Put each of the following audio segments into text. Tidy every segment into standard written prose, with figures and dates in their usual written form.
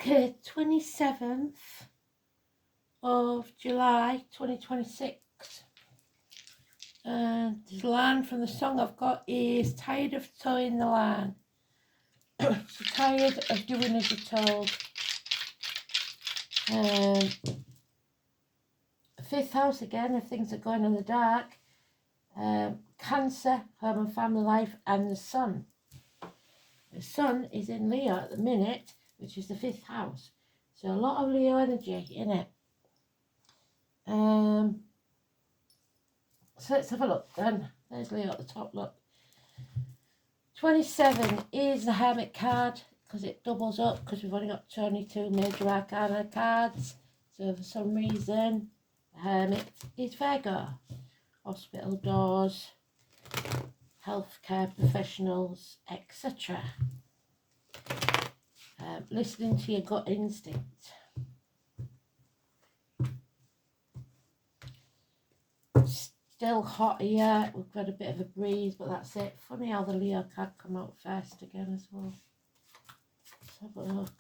Okay, 27th of July 2026. And the line from the song I've got is tired of towing the line. So tired of doing as you're told. Fifth house again, if things are going in the dark. Cancer, home and family life, and the sun. The sun is in Leo at the minute, which is the fifth house. So a lot of Leo energy in it. So let's have a look then. There's Leo at the top, look. 27 is the Hermit card because it doubles up because we've only got 22 major arcana cards. So for some reason, the Hermit is Virgo. Hospital doors, healthcare professionals, etc. Listening to your gut instinct. Still hot here. We've got a bit of a breeze, but that's it. Funny how the Leo card come out first again as well. Let's have a look.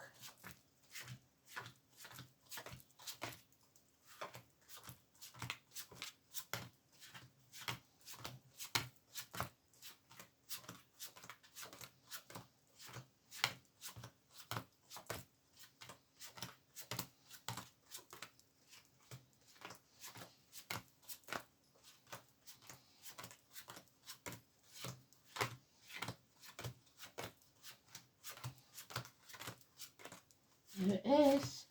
Here it is.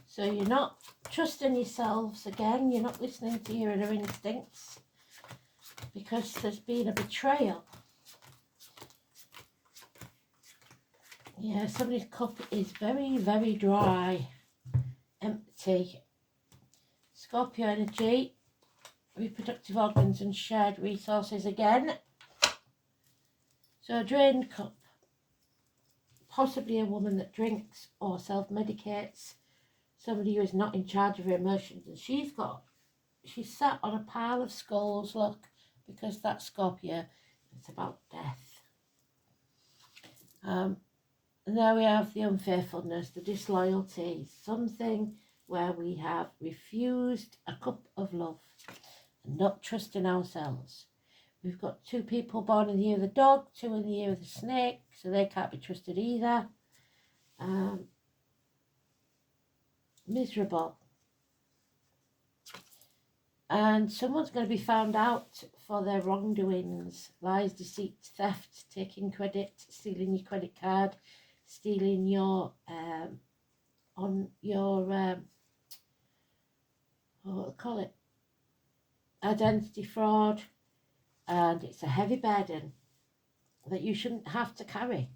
So you're not trusting yourselves again. You're not listening to your inner instincts because there's been a betrayal. Yeah, somebody's cup is very, very dry, empty. Scorpio energy, reproductive organs and shared resources again. So a drained cup, possibly a woman that drinks or self-medicates, somebody who is not in charge of her emotions. And she's sat on a pile of skulls, look, because that's Scorpio, it's about death. And there we have the unfaithfulness, the disloyalty, something where we have refused a cup of love and not trusting ourselves. We've got two people born in the year of the dog, two in the year of the snake, so they can't be trusted either. Miserable. And someone's going to be found out for their wrongdoings, lies, deceit, theft, taking credit, stealing your credit card, stealing your identity fraud, and it's a heavy burden that you shouldn't have to carry.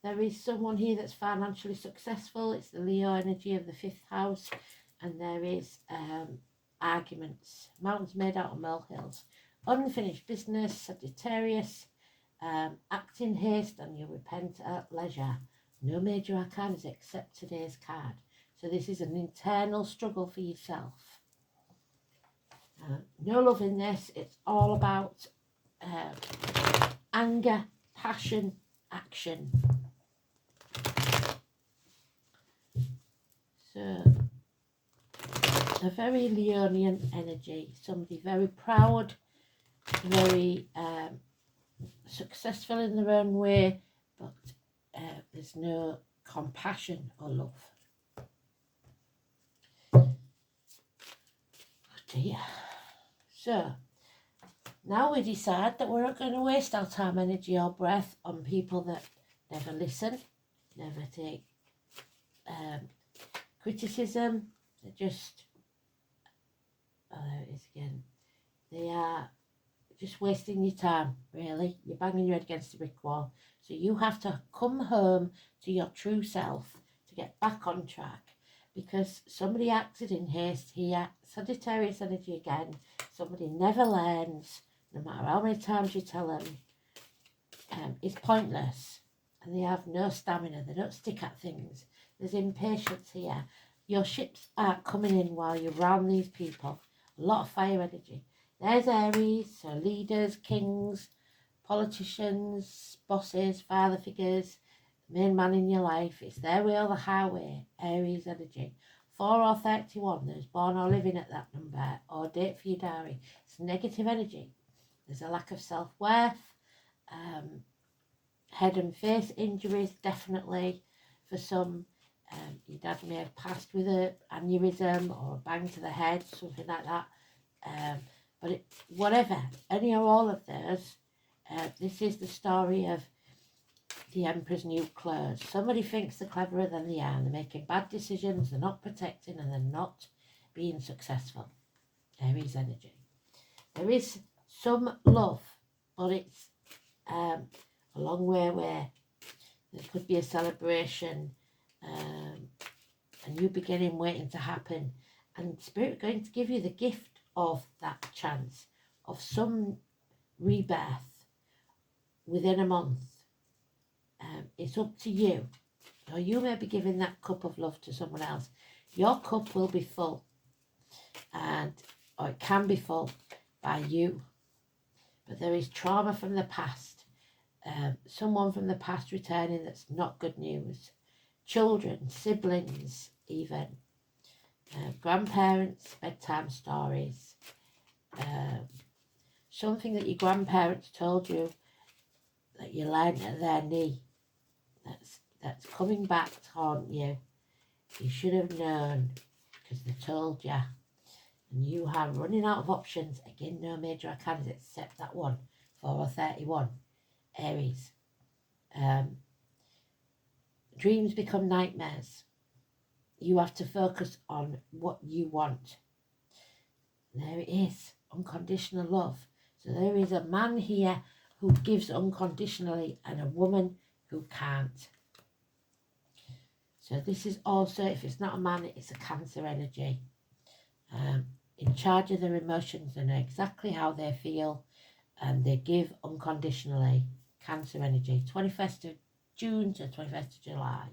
There is someone here that's financially successful. It's the Leo energy of the fifth house, and there is arguments, mountains made out of molehills, unfinished business, Sagittarius, act in haste and you'll repent at leisure. No major arcanas except today's card. So this is an internal struggle for yourself. No love in this. It's all about anger, passion, action. So a very Leonian energy, somebody very proud, very successful in their own way, but there's no compassion or love. Oh dear. So now we decide that we're not going to waste our time, energy or breath on people that never listen, never take criticism. They're just, oh there it is again, they are just wasting your time, really. You're banging your head against a brick wall. So you have to come home to your true self to get back on track, because somebody acted in haste here. Sagittarius energy again. Somebody never learns, no matter how many times you tell them. It's pointless, and they have no stamina. They don't stick at things. There's impatience here. Your ships aren't coming in while you're around these people. A lot of fire energy. There's Aries, so leaders, kings, politicians, bosses, father figures. the main man in your life. It's their way or the highway, Aries energy. 4 or 31, there's born or living at that number, or date for your diary. It's negative energy. There's a lack of self-worth, head and face injuries, definitely. For some, your dad may have passed with an aneurysm or a bang to the head, something like that. But whatever, any or all of those, this is the story of the Emperor's New Clothes. Somebody thinks they're cleverer than they are. They're making bad decisions, they're not protecting, and they're not being successful. Aries energy. There is some love, but it's a long way away. There could be a celebration, a new beginning waiting to happen, and Spirit going to give you the gift of that chance of some rebirth within a month. It's up to you. Or you may be giving that cup of love to someone else. Your cup will be full, or it can be full by you. But there is trauma from the past. Someone from the past returning that's not good news. Children, siblings even. Grandparents, bedtime stories. Something that your grandparents told you that you learned at their knee. That's coming back to haunt you. You should have known because they told you. And you are running out of options. Again, no major arcana except that one. 4 or 31. Aries. Dreams become nightmares. You have to focus on what you want. There it is. Unconditional love. So there is a man here who gives unconditionally and a woman who can't. So this is also, if it's not a man, it's a Cancer energy. In charge of their emotions and exactly how they feel, and they give unconditionally. Cancer energy, 21st of June to 21st of July.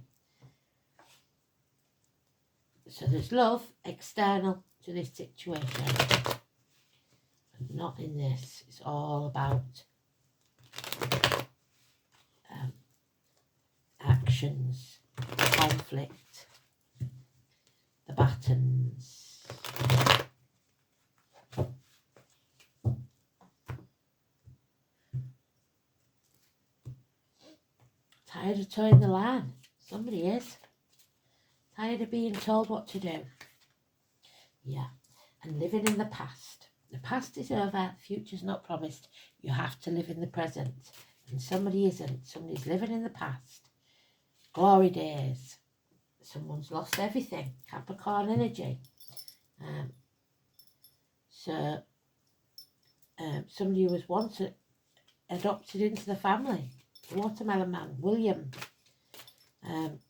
So there's love external to this situation, and not in this. It's all about actions, conflict, the battens. Tired of towing the line? Somebody is. Tired of being told what to do? Yeah. And living in the past. The past is over, the future's not promised. You have to live in the present. And somebody isn't. Somebody's living in the past. Glory days. Someone's lost everything. Capricorn energy. Somebody who was once adopted into the family. The Watermelon Man, William. And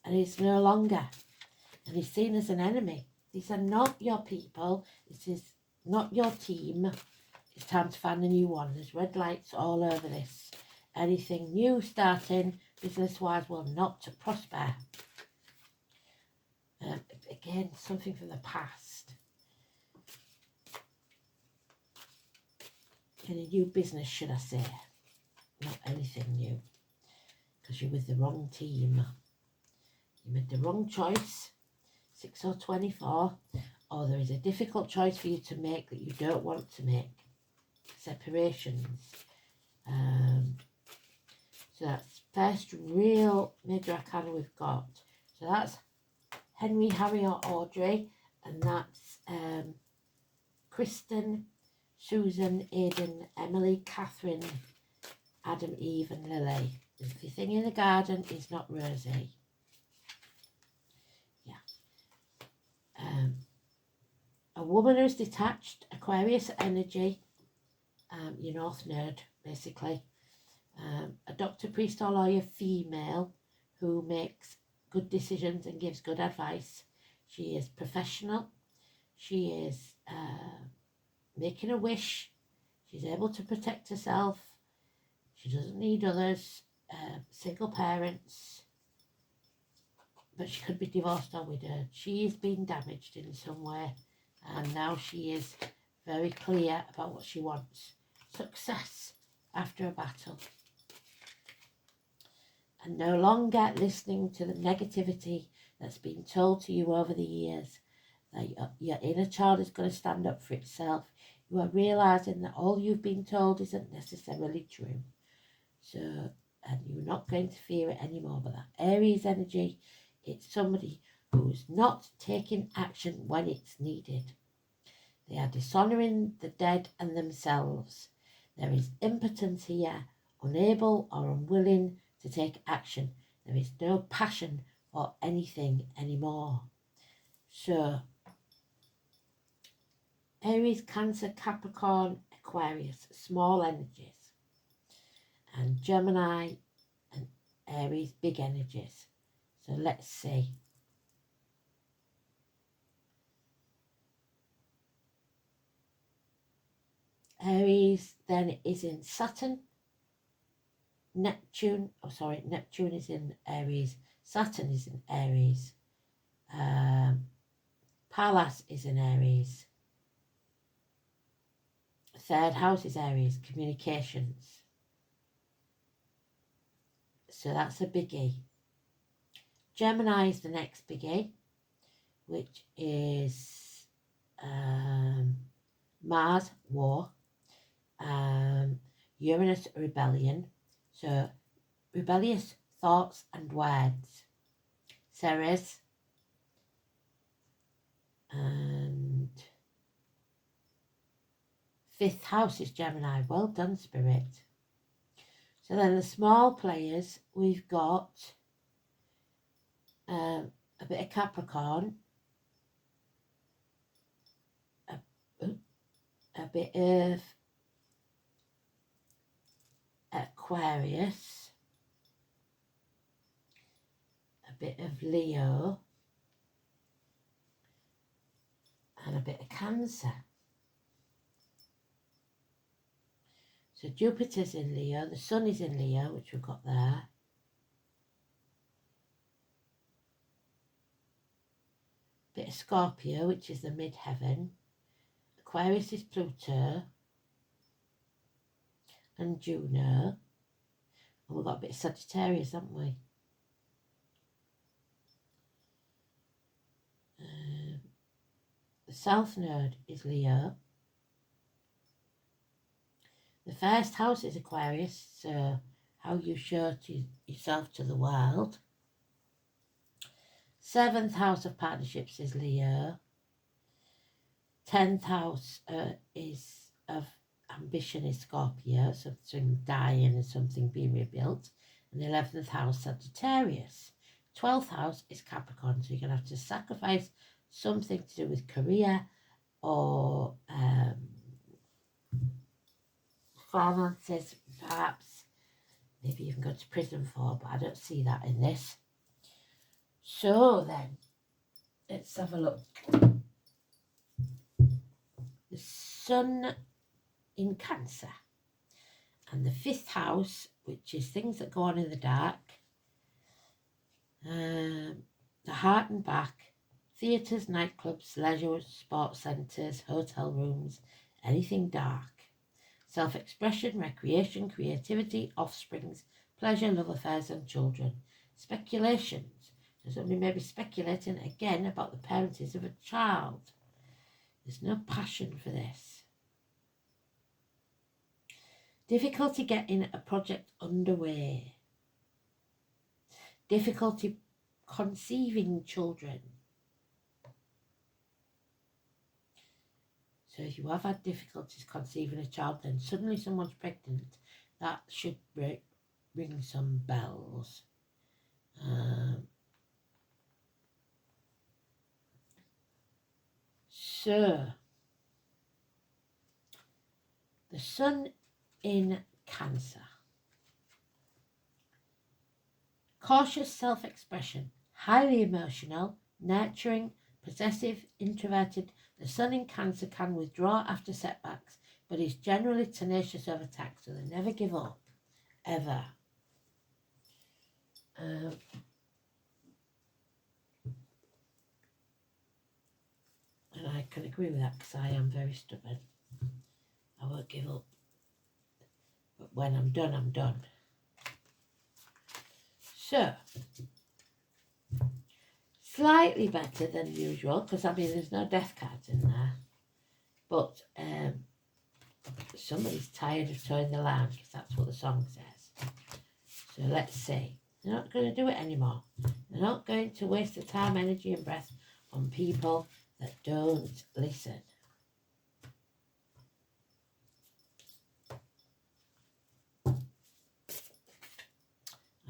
he's no longer. And he's seen as an enemy. These are not your people. This is not your team. It's time to find a new one. There's red lights all over this. Anything new starting, business-wise, will not prosper. Again, something from the past. Any new business, should I say. Not anything new. Because you're with the wrong team. You made the wrong choice. 6 or 24. Or there is a difficult choice for you to make that you don't want to make. Separations. So that's first real major arcana we've got. So that's Henry, Harry or Audrey. And that's Kristen, Susan, Aidan, Emily, Catherine, Adam, Eve and Lily. If your thing in the garden is not rosy. Yeah. A woman who's detached, Aquarius energy, your North Node, basically. A doctor, priest or lawyer, female, who makes good decisions and gives good advice. She is professional. She is making a wish. She's able to protect herself. She doesn't need others. Single parents. But she could be divorced or widowed. She is being damaged in some way. And now she is very clear about what she wants. Success after a battle. and no longer listening to the negativity that's been told to you over the years, that your inner child is going to stand up for itself. You are realizing that all you've been told isn't necessarily true. So, and you're not going to fear it anymore. But that Aries energy, it's somebody who's not taking action when it's needed. They are dishonouring the dead and themselves. There is impotence here, unable or unwilling to take action. There is no passion for anything anymore. So, Aries, Cancer, Capricorn, Aquarius, small energies. And Gemini and Aries, big energies. So let's see. Aries then is in Saturn. Neptune is in Aries. Saturn is in Aries. Pallas is in Aries. Third house is Aries, communications. So that's a biggie. Gemini is the next biggie, which is Mars, war. Uranus, rebellion. So rebellious thoughts and words. Ceres. And fifth house is Gemini. Well done, Spirit. So then the small players, we've got a bit of Capricorn, a bit of Aquarius, a bit of Leo, and a bit of Cancer. So Jupiter's in Leo, the Sun is in Leo, which we've got there. Bit of Scorpio, which is the midheaven. Aquarius is Pluto and Juno. And we've got a bit of Sagittarius, haven't we? The South Node is Leo. The first house is Aquarius, so how you show yourself to the world. Seventh house of partnerships is Leo. 10th house is of ambition is Scorpio, something dying and something being rebuilt. And the 11th house, Sagittarius. 12th house is Capricorn, so you're going to have to sacrifice something to do with career or finances, perhaps. Maybe even go to prison for, but I don't see that in this. So then, let's have a look. The Sun in Cancer. And the 5th house, which is things that go on in the dark. The heart and back. Theatres, nightclubs, leisure, sports centres, hotel rooms, anything dark. Self-expression, recreation, creativity, offsprings, pleasure, love affairs and children. Speculations. So somebody may be speculating again about the parentage of a child. There's no passion for this. Difficulty getting a project underway. Difficulty conceiving children. So if you have had difficulties conceiving a child, then suddenly someone's pregnant, that should ring some bells. So, the Sun in Cancer. Cautious self-expression, highly emotional, nurturing, possessive, introverted. The Sun in Cancer can withdraw after setbacks, but is generally tenacious over attacks, so they never give up, ever. And I can agree with that because I am very stubborn. I won't give up. But when I'm done, I'm done. So, slightly better than usual, because I mean there's no death cards in there. But somebody's tired of towing the line, because that's what the song says. So let's see. They're not going to do it anymore. They're not going to waste the time, energy and breath on people that don't listen.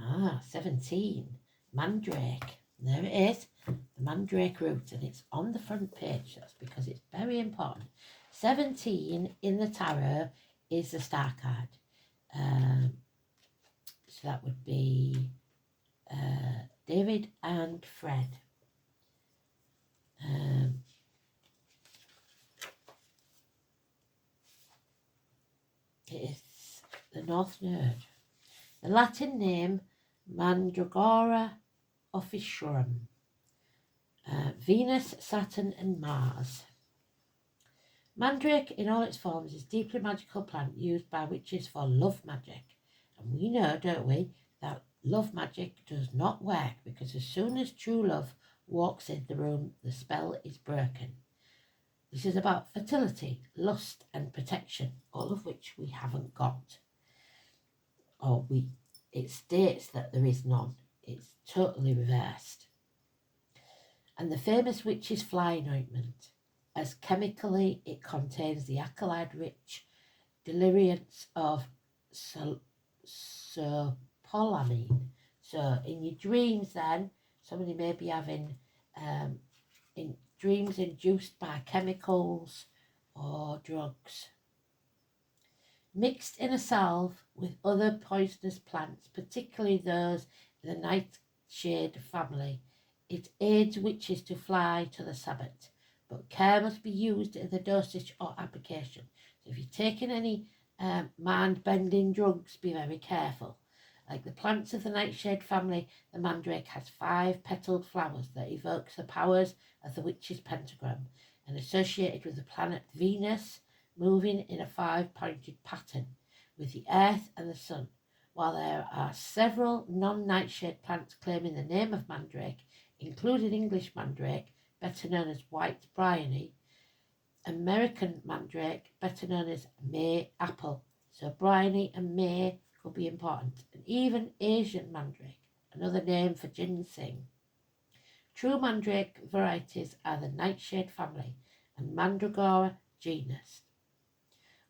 Ah, 17. Mandrake. There it is. The Mandrake root, and it's on the front page. That's because it's very important. 17 in the tarot is the star card. So that would be David and Fred. It is the North Node. The Latin name Mandragora officiorum. Venus, Saturn and Mars. Mandrake in all its forms is a deeply magical plant used by witches for love magic. And we know, don't we, that love magic does not work, because as soon as true love walks in the room, the spell is broken. This is about fertility, lust and protection, all of which we haven't got. It states that there is none. It's totally reversed. And the famous witch's flying ointment, as chemically it contains the alkaloid-rich deliriants of scopolamine. So in your dreams then, somebody may be having in dreams induced by chemicals or drugs. Mixed in a salve with other poisonous plants, particularly those in the nightshade family, it aids witches to fly to the Sabbath, but care must be used in the dosage or application. So if you're taking any mind-bending drugs, be very careful. Like the plants of the nightshade family, the mandrake has 5 petalled flowers that evokes the powers of the witch's pentagram, and associated with the planet Venus, moving in a 5-pointed pattern with the earth and the sun. While there are several non-nightshade plants claiming the name of mandrake, including English mandrake, better known as white bryony, American mandrake, better known as May apple. So bryony and May could be important. And even Asian mandrake, another name for ginseng. True mandrake varieties are the nightshade family and Mandragora genus.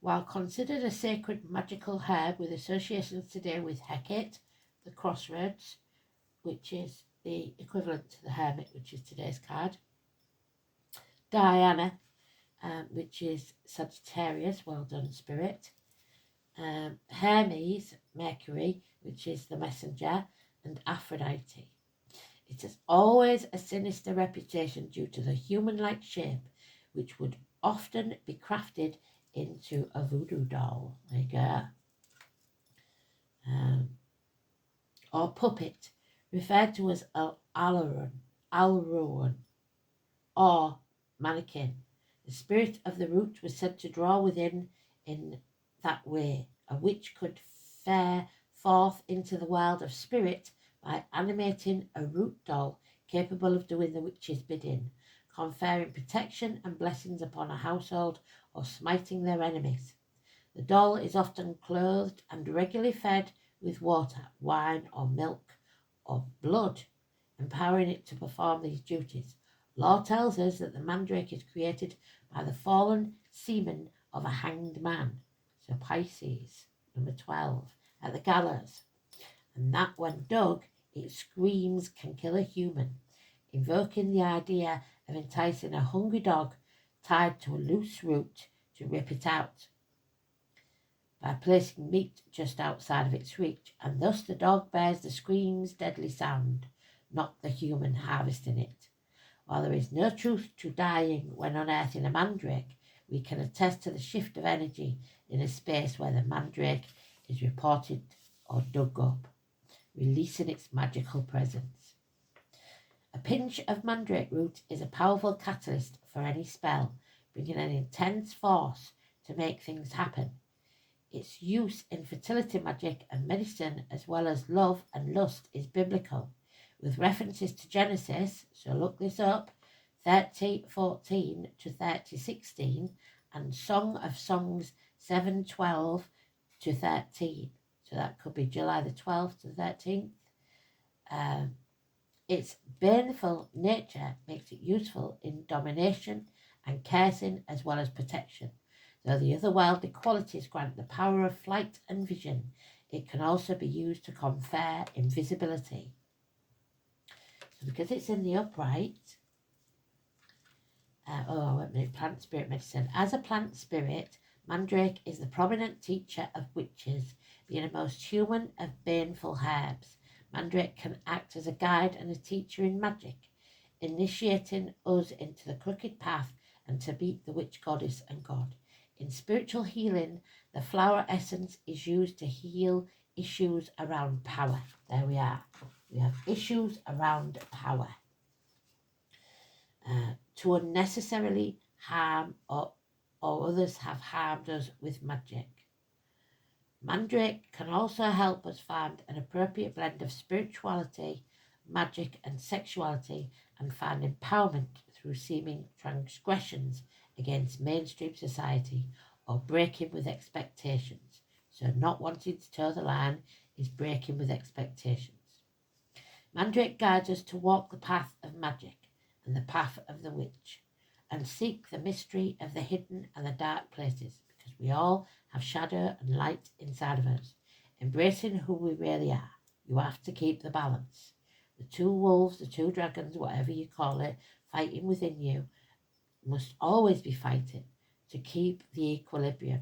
While considered a sacred magical herb with associations today with Hecate, the crossroads, which is the equivalent to the hermit, which is today's card, Diana, which is Sagittarius, well done spirit, Hermes, Mercury, which is the messenger, and Aphrodite. It has always a sinister reputation due to the human-like shape, which would often be crafted into a voodoo doll. There you go. Or puppet, referred to as Alruan, or mannequin. The spirit of the root was said to draw within in that way. A witch could fare forth into the world of spirit by animating a root doll capable of doing the witch's bidding, conferring protection and blessings upon a household or smiting their enemies. The doll is often clothed and regularly fed with water, wine or milk or blood, empowering it to perform these duties. Law tells us that the mandrake is created by the fallen semen of a hanged man, so Pisces, number 12, at the gallows, and that when dug, its screams can kill a human, invoking the idea of enticing a hungry dog tied to a loose root to rip it out by placing meat just outside of its reach, and thus the dog bears the scream's deadly sound, not the human harvesting it. While there is no truth to dying when unearthing a mandrake, we can attest to the shift of energy in a space where the mandrake is reported or dug up, releasing its magical presence. A pinch of mandrake root is a powerful catalyst for any spell, bringing an intense force to make things happen. Its use in fertility magic and medicine, as well as love and lust, is biblical, with references to Genesis, so look this up, 30:14 to 30:16, and Song of Songs 7:12 to 13. So that could be July the 12th to the 13th. Its baneful nature makes it useful in domination and cursing as well as protection. Though the otherworldly qualities grant the power of flight and vision, it can also be used to confer invisibility. So because it's in the upright, plant spirit medicine. As a plant spirit, mandrake is the prominent teacher of witches, being a most human of baneful herbs. Mandrake can act as a guide and a teacher in magic, initiating us into the crooked path and to meet the witch goddess and god. In spiritual healing, the flower essence is used to heal issues around power. There we are. We have issues around power. To unnecessarily harm or others have harmed us with magic. Mandrake can also help us find an appropriate blend of spirituality, magic and sexuality, and find empowerment through seeming transgressions against mainstream society or breaking with expectations. So not wanting to toe the line is breaking with expectations. Mandrake guides us to walk the path of magic and the path of the witch, and seek the mystery of the hidden and the dark places, because we all have shadow and light inside of us. Embracing who we really are, you have to keep the balance. The two wolves, the two dragons, whatever you call it, fighting within you must always be fighting to keep the equilibrium.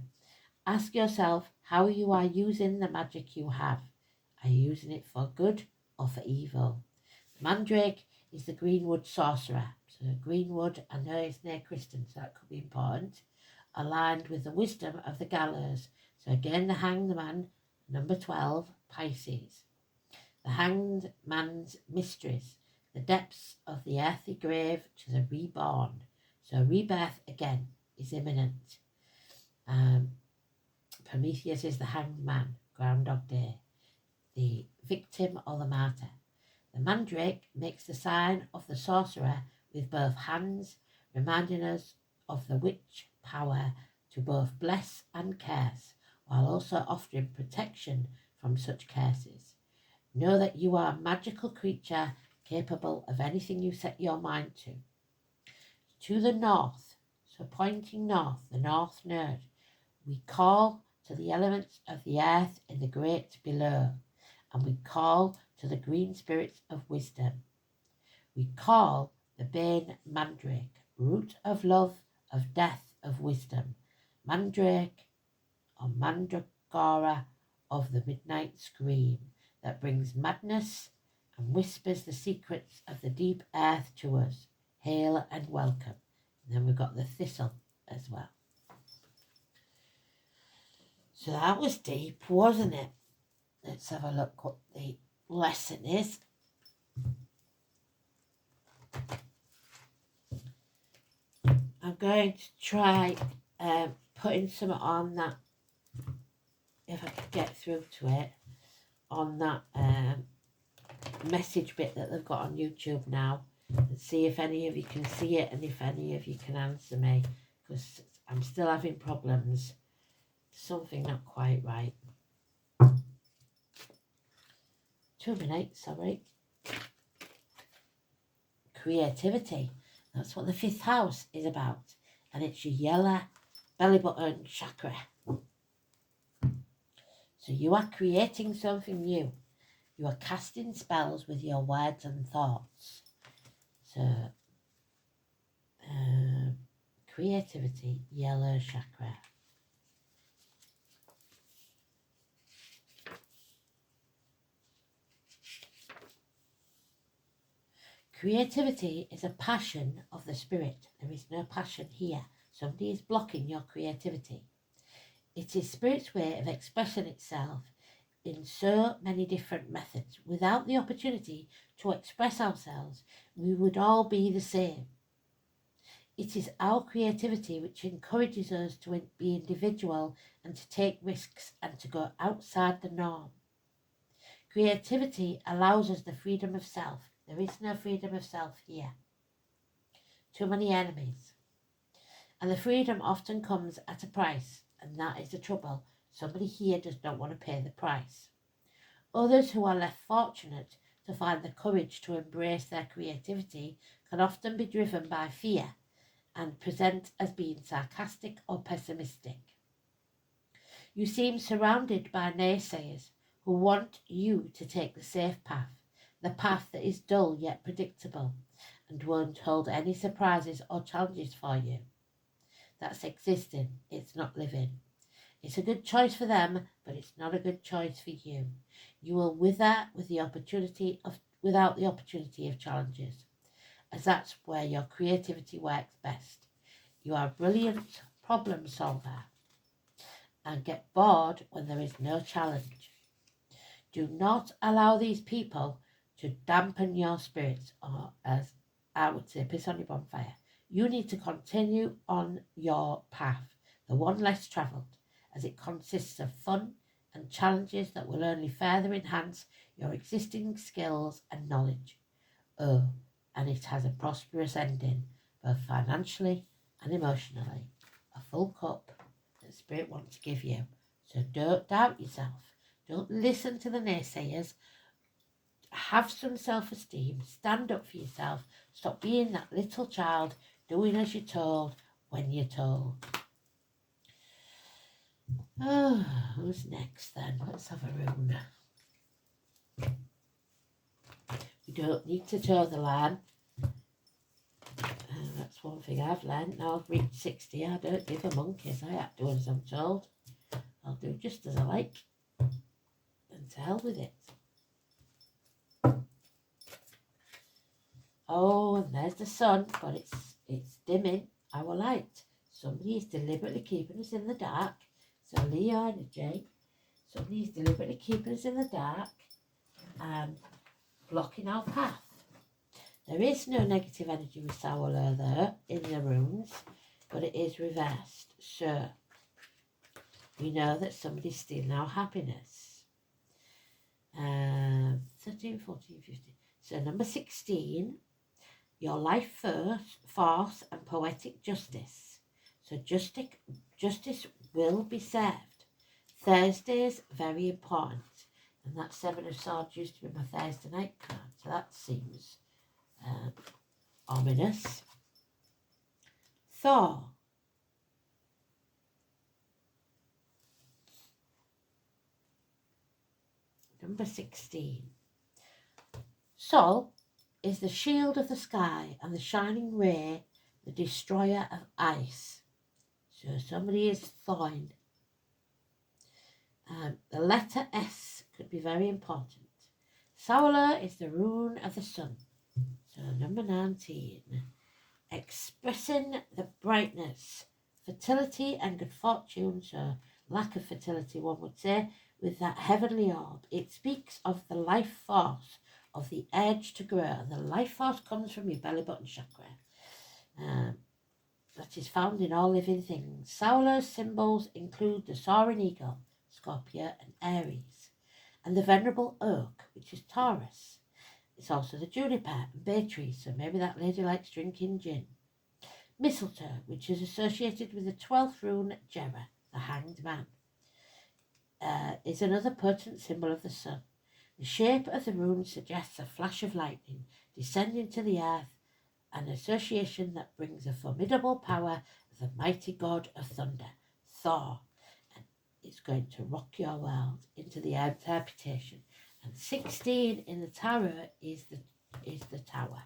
Ask yourself how you are using the magic you have. Are you using it for good or for evil? Mandrake is the greenwood sorcerer. So greenwood, I know it's near Kristen, so that could be important. Aligned with the wisdom of the gallows. So again, the hanged man, number 12, Pisces. The hanged man's mysteries, the depths of the earthy grave to the reborn. So rebirth again is imminent. Prometheus is the hanged man, Groundhog Day, the victim or the martyr. The mandrake makes the sign of the sorcerer with both hands, reminding us of the witch power to both bless and curse, while also offering protection from such curses. Know that you are a magical creature capable of anything you set your mind to. To the north, so pointing north, the north node, we call to the elements of the earth in the great below, and we call to the green spirits of wisdom. We call the bane mandrake, root of love, of death, of wisdom, mandrake or mandragora of the midnight scream that brings madness and whispers the secrets of the deep earth to us. Hail and welcome. And then we've got the thistle as well. So that was deep, wasn't it? Let's have a look what the lesson is. I'm going to try putting some on that, if I can get through to it, on that message bit that they've got on YouTube now, and see if any of you can see it and if any of you can answer me, because I'm still having problems. Something not quite right. 2 minutes, sorry. Creativity. That's what the 5th house is about. And it's your yellow belly button chakra. So you are creating something new. You are casting spells with your words and thoughts. So, creativity, yellow chakra. Creativity is a passion of the spirit. There is no passion here. Somebody is blocking your creativity. It is spirit's way of expressing itself in so many different methods. Without the opportunity to express ourselves, we would all be the same. It is our creativity which encourages us to be individual and to take risks and to go outside the norm. Creativity allows us the freedom of self. There is no freedom of self here. Too many enemies. And the freedom often comes at a price, and that is the trouble. Somebody here does not want to pay the price. Others who are less fortunate to find the courage to embrace their creativity can often be driven by fear and present as being sarcastic or pessimistic. You seem surrounded by naysayers who want you to take the safe path, the path that is dull yet predictable and won't hold any surprises or challenges for you. That's existing, it's not living. It's a good choice for them, but it's not a good choice for you. You will wither without the opportunity of challenges, as that's where your creativity works best. You are a brilliant problem solver and get bored when there is no challenge. Do not allow these people to dampen your spirits, or as I would say, piss on your bonfire. You need to continue on your path, the one less travelled, as it consists of fun and challenges that will only further enhance your existing skills and knowledge. Oh, and it has a prosperous ending, both financially and emotionally. A full cup that Spirit wants to give you. So don't doubt yourself. Don't listen to the naysayers. Have some self-esteem. Stand up for yourself. Stop being that little child doing as you're told when you're told. Oh, who's next then? Let's have a rune. We don't need to toe the line. That's one thing I've learned. Now I've reached 60, I don't give a monkeys. I act as I'm told. I'll do just as I like. And to hell with it. Oh, and there's the sun, but it's dimming our light. Somebody is deliberately keeping us in the dark. So Leo energy. Somebody is deliberately keeping us in the dark and blocking our path. There is no negative energy with Sawala there in the runes, but it is reversed. So we know that somebody's stealing our happiness. 13, 14, 15. So number 16, your life force and poetic justice. So justice will be served. Thursday's very important. And that Seven of Swords used to be my Thursday night card. So that seems ominous. Thor. Number 16. Sol is the shield of the sky and the shining ray, the destroyer of ice. So somebody is thawing. The letter S could be very important. Saula is the rune of the sun. So number 19. Expressing the brightness, fertility and good fortune. So lack of fertility, one would say, with that heavenly orb. It speaks of the life force, of the urge to grow. And the life force comes from your belly button chakra. That is found in all living things. Saula's symbols include the soaring eagle, Scorpio and Aries, and the venerable oak, which is Taurus. It's also the juniper and bay tree, so maybe that lady likes drinking gin. Mistletoe, which is associated with the 12th rune, Jera, the hanged man, is another potent symbol of the sun. The shape of the rune suggests a flash of lightning descending to the earth, an association that brings a formidable power of the mighty god of thunder, Thor. And it's going to rock your world into the interpretation. And 16 in the tarot is the tower.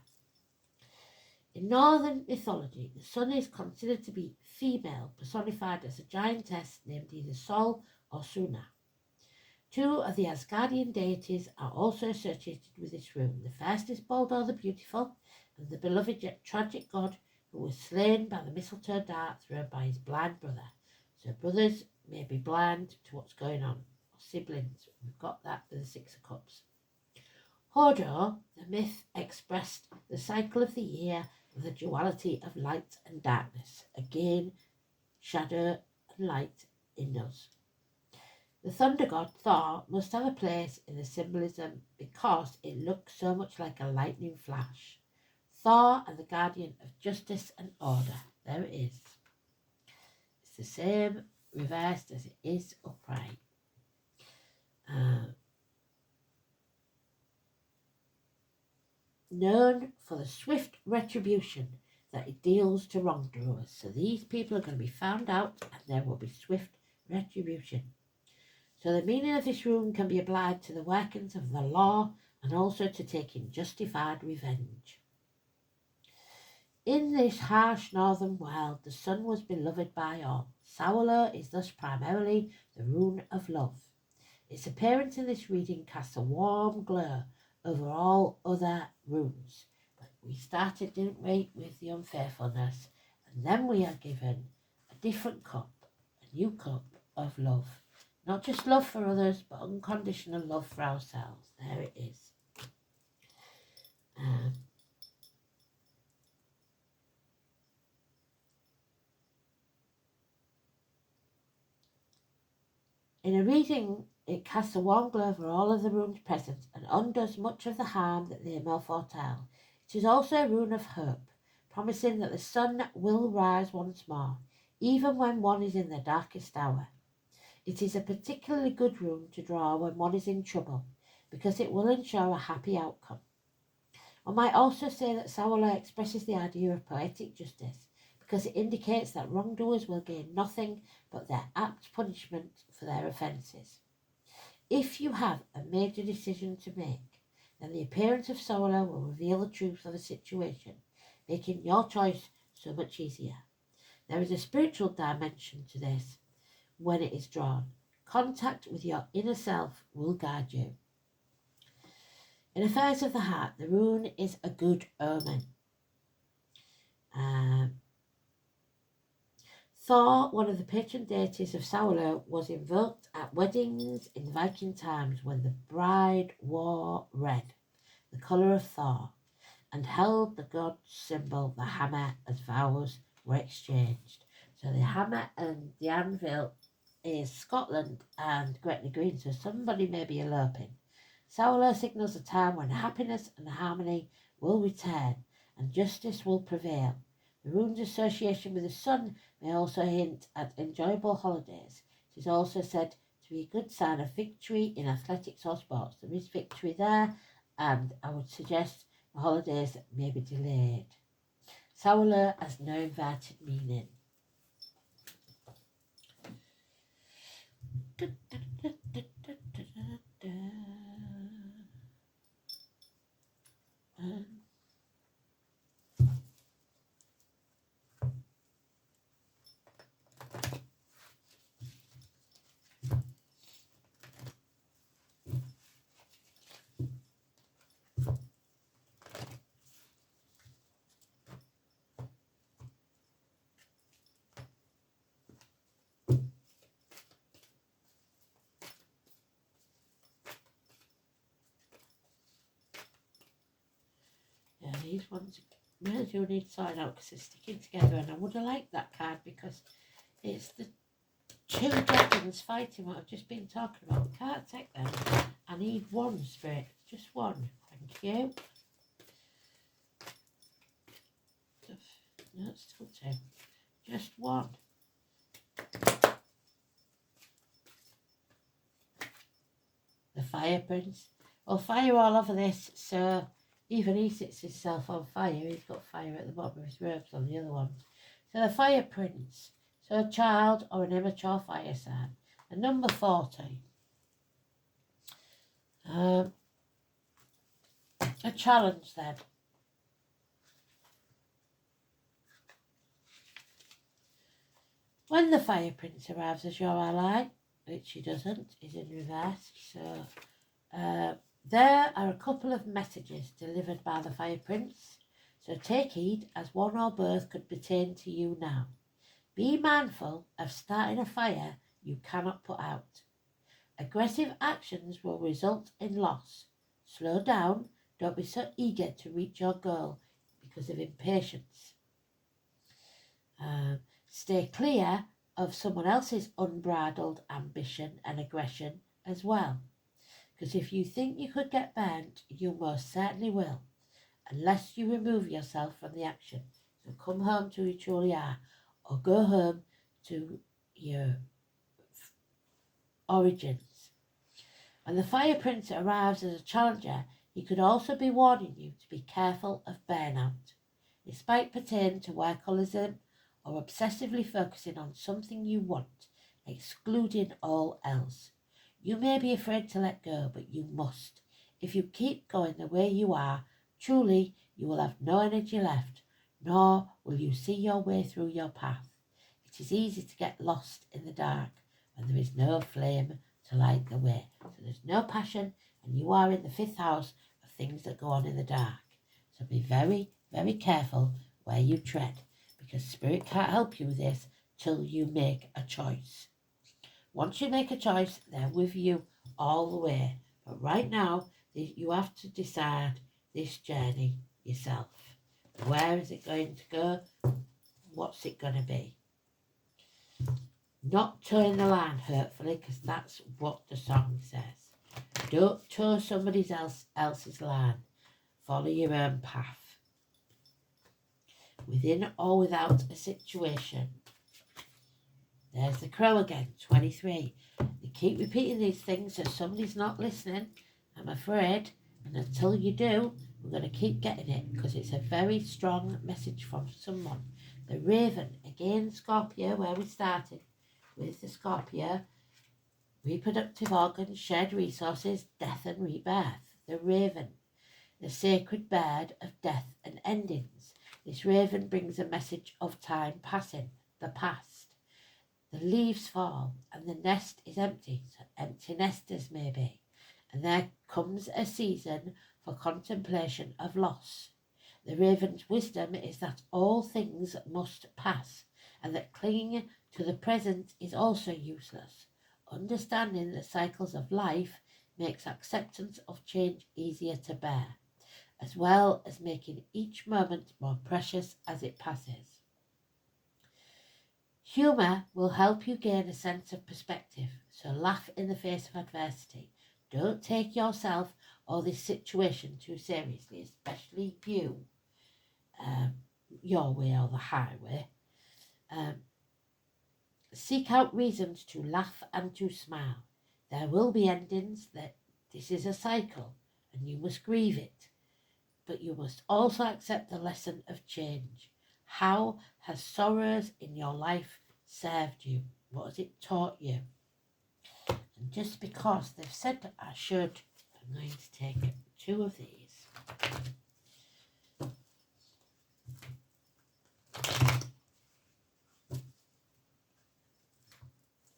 In northern mythology, the sun is considered to be female, personified as a giantess named either Sol or Suna. Two of the Asgardian deities are also associated with this rune. The first is Baldur the Beautiful, and the beloved yet tragic god who was slain by the mistletoe dart thrown by his blind brother. So brothers may be blind to what's going on, or siblings. We've got that with the Six of Cups. Hodor, the myth, expressed the cycle of the year the duality of light and darkness. Again, shadow and light in us. The thunder god Thor must have a place in the symbolism because it looks so much like a lightning flash. Thor and the guardian of justice and order. There it is. It's the same reversed as it is upright. Known for the swift retribution that it deals to wrongdoers. So these people are going to be found out and there will be swift retribution. So the meaning of this rune can be applied to the workings of the law and also to taking justified revenge. In this harsh northern world, the sun was beloved by all. Saolur is thus primarily the rune of love. Its appearance in this reading casts a warm glow over all other runes. But we started, didn't we, with the unfaithfulness, and then we are given a different cup, a new cup of love. Not just love for others, but unconditional love for ourselves. There it is. In a reading, it casts a warm glow over all of the runes present and undoes much of the harm that they may foretell. It is also a rune of hope, promising that the sun will rise once more, even when one is in the darkest hour. It is a particularly good rune to draw when one is in trouble, because it will ensure a happy outcome. One might also say that Saolur expresses the idea of poetic justice, because it indicates that wrongdoers will gain nothing but their apt punishment for their offences. If you have a major decision to make, then the appearance of Saolur will reveal the truth of the situation, making your choice so much easier. There is a spiritual dimension to this when it is drawn. Contact with your inner self will guide you. In affairs of the heart, the rune is a good omen. Thor, one of the patron deities of Saolur, was invoked at weddings in Viking times when the bride wore red, the colour of Thor, and held the god's symbol, the hammer, as vows were exchanged. So the hammer and the anvil is Scotland and Gretna Green, so somebody may be eloping. Saolur signals a time when happiness and harmony will return and justice will prevail. The rune's association with the sun may also hint at enjoyable holidays. It is also said to be a good sign of victory in athletics or sports. There is victory there, and I would suggest the holidays may be delayed. Saolur has no inverted meaning. These ones really do need sorting out because they're sticking together, and I would have liked that card because it's the two dragons fighting what I've just been talking about. We can't take them. I need one spirit, just one. Thank you. No, it's still two. Just one. The Fire Prince. Well, fire all over this, so even he sits himself on fire. He's got fire at the bottom of his robes on the other one. So the Fire Prince. So a child or an immature fire sign. And number 40. A challenge then. When the Fire Prince arrives as your ally, which he doesn't, he's in reverse, so there are a couple of messages delivered by the Fire Prince, so take heed as one or both could pertain to you now. Be mindful of starting a fire you cannot put out. Aggressive actions will result in loss. Slow down, don't be so eager to reach your goal because of impatience. Stay clear of someone else's unbridled ambition and aggression as well. Because if you think you could get burnt, you most certainly will, unless you remove yourself from the action. So come home to who you truly are, or go home to your origins. When the Fire Prince arrives as a challenger, he could also be warning you to be careful of burnout. Despite pertaining to workaholism or obsessively focusing on something you want, excluding all else. You may be afraid to let go, but you must. If you keep going the way you are, truly you will have no energy left, nor will you see your way through your path. It is easy to get lost in the dark when there is no flame to light the way. So there's no passion, and you are in the 5th house of things that go on in the dark. So be very, very careful where you tread, because Spirit can't help you with this till you make a choice. Once you make a choice, they're with you all the way. But right now, you have to decide this journey yourself. Where is it going to go? What's it going to be? Not towing the line hurtfully, because that's what the song says. Don't toe somebody else's line. Follow your own path. Within or without a situation. There's the crow again, 23. They keep repeating these things so somebody's not listening, I'm afraid. And until you do, we're going to keep getting it, because it's a very strong message from someone. The Raven, again Scorpio, where we started with the Scorpio. Reproductive organs, shared resources, death and rebirth. The Raven, the sacred bird of death and endings. This raven brings a message of time passing, the past. The leaves fall and the nest is empty, so empty nesters maybe. And there comes a season for contemplation of loss. The raven's wisdom is that all things must pass, and that clinging to the present is also useless. Understanding the cycles of life makes acceptance of change easier to bear, as well as making each moment more precious as it passes. Humour will help you gain a sense of perspective, so laugh in the face of adversity. Don't take yourself or this situation too seriously, especially you, your way or the highway. Seek out reasons to laugh and to smile. There will be endings, that this is a cycle and you must grieve it. But you must also accept the lesson of change. How has sorrows in your life served you? What has it taught you? And just because they've said that I should, I'm going to take 2 of these.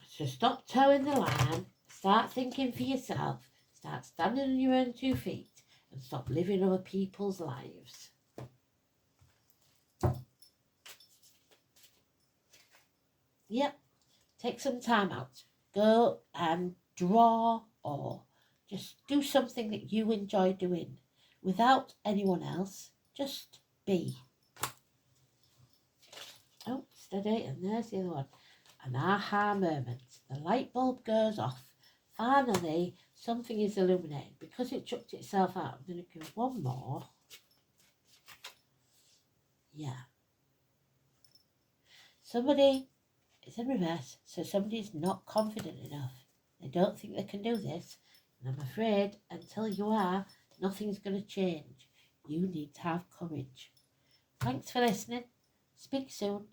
So stop towing the line, start thinking for yourself, start standing on your own 2 feet, and stop living other people's lives. Yep, take some time out. Go and draw, or just do something that you enjoy doing without anyone else. Just be. Oh, steady, and there's the other one. An aha moment. The light bulb goes off. Finally, something is illuminated. Because it chucked itself out, I'm going to give 1 more. Yeah. Somebody is in reverse, so somebody's not confident enough. They don't think they can do this. And I'm afraid, until you are, nothing's going to change. You need to have courage. Thanks for listening. Speak soon.